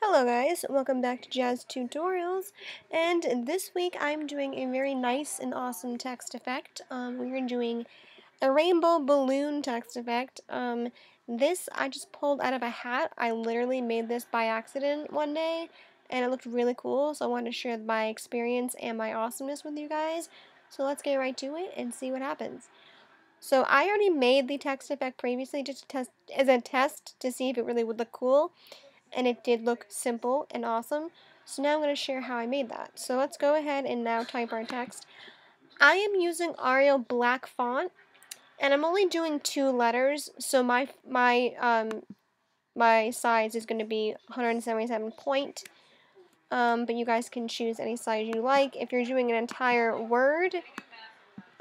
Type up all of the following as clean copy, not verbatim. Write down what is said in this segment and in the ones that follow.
Hello guys, welcome back to JazzedTutorials, and this week I'm doing a very nice and awesome text effect. We're doing a rainbow balloon text effect. This I just pulled out of a hat. I literally made this by accident one day, and it looked really cool, so I wanted to share my experience and my awesomeness with you guys. So let's get right to it and see what happens. So I already made the text effect previously just to test as a test to see if it really would look cool. And it did look simple and awesome. So now I'm going to share how I made that. So let's go ahead and now type our text. I am using Arial black font, and I'm only doing 2 letters, so my size is going to be 177 point. But you guys can choose any size you like. If you're doing an entire word,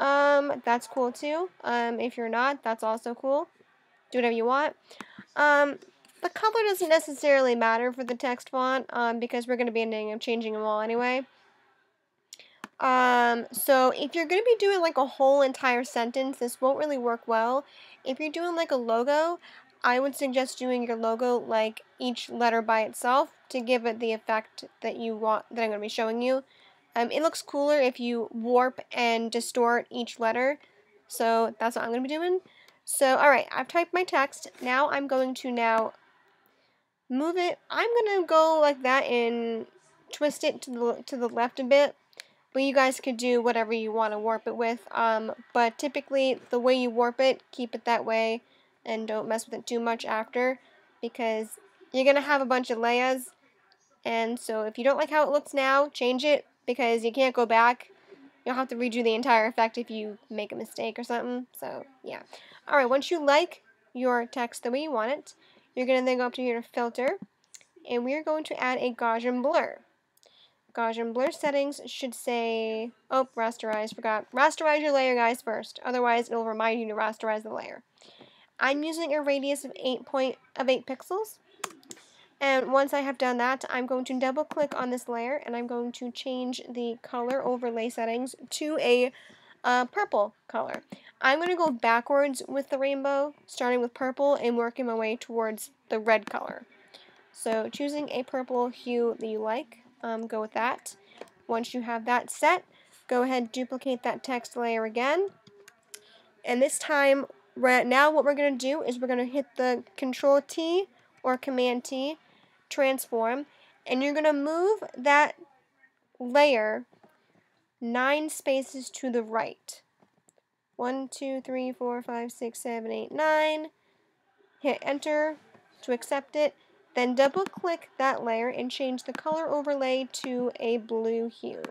that's cool too. If you're not, that's also cool. Do whatever you want. The color doesn't necessarily matter for the text font because we're going to be ending up changing them all anyway. So if you're going to be doing like a whole entire sentence, this won't really work well. If you're doing like a logo, I would suggest doing your logo like each letter by itself to give it the effect that you want, that I'm going to be showing you. It looks cooler if you warp and distort each letter, so that's what I'm going to be doing. So, alright, I've typed my text. Now I'm going to move it. I'm going to go like that and twist it to the left a bit. But you guys could do whatever you want to warp it with. But typically, the way you warp it, keep it that way. And don't mess with it too much after. Because you're going to have a bunch of layers. And so if you don't like how it looks now, change it. Because you can't go back. You'll have to redo the entire effect if you make a mistake or something. So, yeah. Alright, once you like your text the way you want it, you're going to then go up to here to Filter. And we are going to add a Gaussian Blur. Gaussian Blur settings should say, oh, rasterize, forgot. Rasterize your layer, guys, first. Otherwise, it'll remind you to rasterize the layer. I'm using a radius of 8 pixels. And once I have done that, I'm going to double click on this layer and I'm going to change the color overlay settings to a purple color. I'm going to go backwards with the rainbow, starting with purple and working my way towards the red color. So choosing a purple hue that you like, go with that. Once you have that set, go ahead and duplicate that text layer again. And this time, now what we're going to do is we're going to hit the Control T or Command T, transform, and you're going to move that layer 9 spaces to the right. 1, 2, 3, 4, 5, 6, 7, 8, 9. Hit enter to accept it. Then double click that layer and change the color overlay to a blue hue.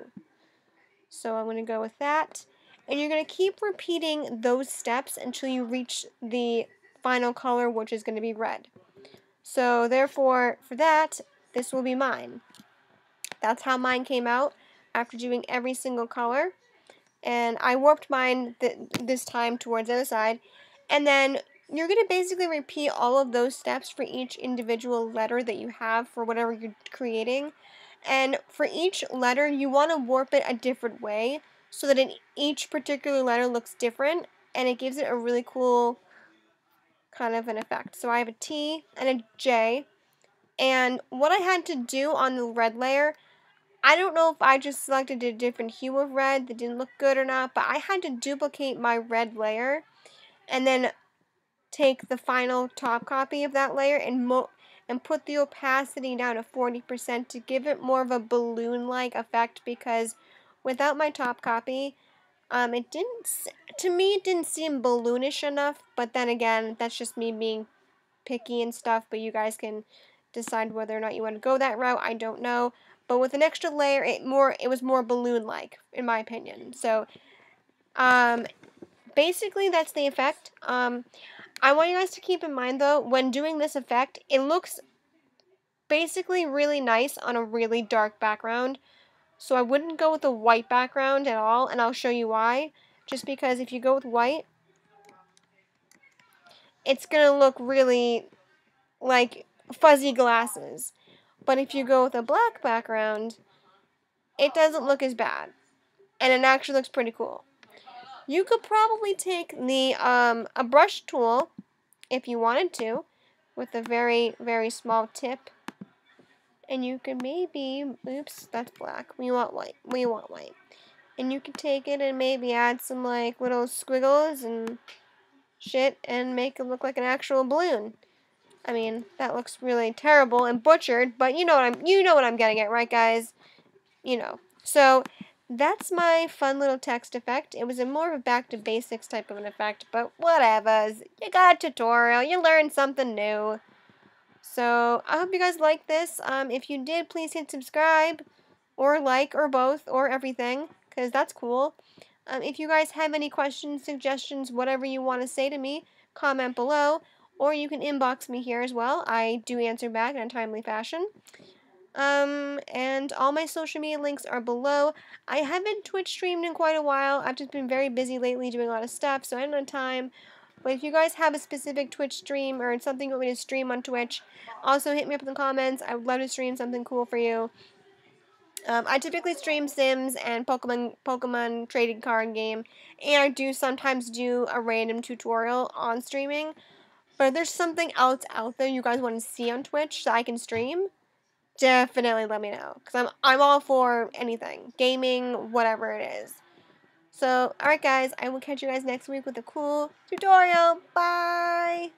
So I'm going to go with that. And you're going to keep repeating those steps until you reach the final color, which is going to be red. So therefore, for that, this will be mine. That's how mine came out after doing every single color. And I warped mine this time towards the other side. And then you're going to basically repeat all of those steps for each individual letter that you have for whatever you're creating. And for each letter, you want to warp it a different way so that each particular letter looks different. And it gives it a really cool kind of an effect. So I have a T and a J. And what I had to do on the red layer, I don't know if I just selected a different hue of red that didn't look good or not, but I had to duplicate my red layer and then take the final top copy of that layer and put the opacity down to 40% to give it more of a balloon-like effect, because without my top copy, to me it didn't seem balloonish enough. But then again, that's just me being picky and stuff, but you guys can decide whether or not you want to go that route. I don't know. But with an extra layer, it was more balloon-like, in my opinion. So, basically, that's the effect. I want you guys to keep in mind, though, when doing this effect, it looks basically really nice on a really dark background. So I wouldn't go with a white background at all, and I'll show you why. Just because if you go with white, it's going to look really like fuzzy glasses. But if you go with a black background, it doesn't look as bad. And it actually looks pretty cool. You could probably take a brush tool, if you wanted to, with a very, very small tip, And you can maybe, oops, that's black. We want white. We want white. And you can take it and maybe add some like little squiggles and shit and make it look like an actual balloon. I mean, that looks really terrible and butchered, but you know what I'm getting at, right, guys? You know. So that's my fun little text effect. It was a more of a back to basics type of an effect, but whatever. You got a tutorial. You learned something new. So I hope you guys like this. If you did, please hit subscribe or like or both or everything, because that's cool. If you guys have any questions, suggestions, whatever you want to say to me, comment below, or you can inbox me here as well. I do answer back in a timely fashion. And all my social media links are below. I haven't Twitch streamed in quite a while. I've just been very busy lately doing a lot of stuff, so I don't have time. But if you guys have a specific Twitch stream or something you want me to stream on Twitch, also hit me up in the comments. I would love to stream something cool for you. I typically stream Sims and Pokemon trading card game, and I do sometimes do a random tutorial on streaming. But if there's something else out there you guys want to see on Twitch that I can stream, definitely let me know, because I'm all for anything, gaming, whatever it is. So, alright guys, I will catch you guys next week with a cool tutorial. Bye!